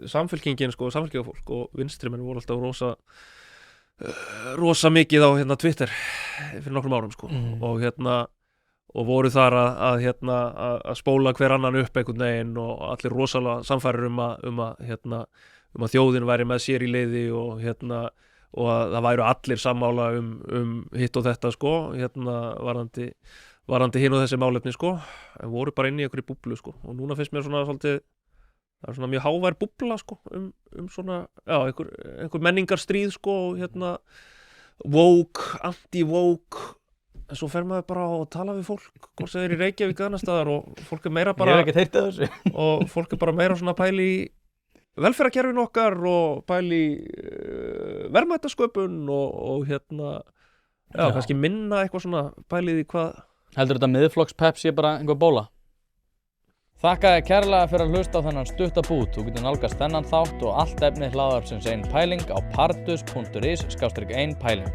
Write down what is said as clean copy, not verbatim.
Samfylkingin sko, samfylkingafólk og vinstrimenn voru alltaf rosa mikið á hérna Twitter fyrir nokkrum árum sko og hérna og voru þar að spóla hver annan upp einhvern veginn og allir rosalega samfærir að þjóðin væri með sér í liði og hérna og að það væru allir sammála hitt og þetta sko varðandi hinn og þessi málefni sko en voru bara inn í einhverju búblu sko og núna finnst mér svona svolítið það svona mjög hávær búbla sko svona já einhver menningarstríð sko og hérna woke, anti-woke en svo fer maður bara að tala við fólk hvort sem í Reykjavík annars staðar og fólk meira bara Ég hef ekki heyrt af þessu og fólk bara meira svona pæli í velferðarkerfinu okkar og pæli verðmætasköpun og hérna já, kannski minna eitthvað svona pælið í hvað Heldur þetta miðflokkspepp sé bara einhver bóla? Þakka þér kærlega fyrir að hlusta á þennan stutta bút. Þú getur nálgast þennan þátt og allt efni hlaðvarpsins Ein Pæling á pardus.is/1pæling.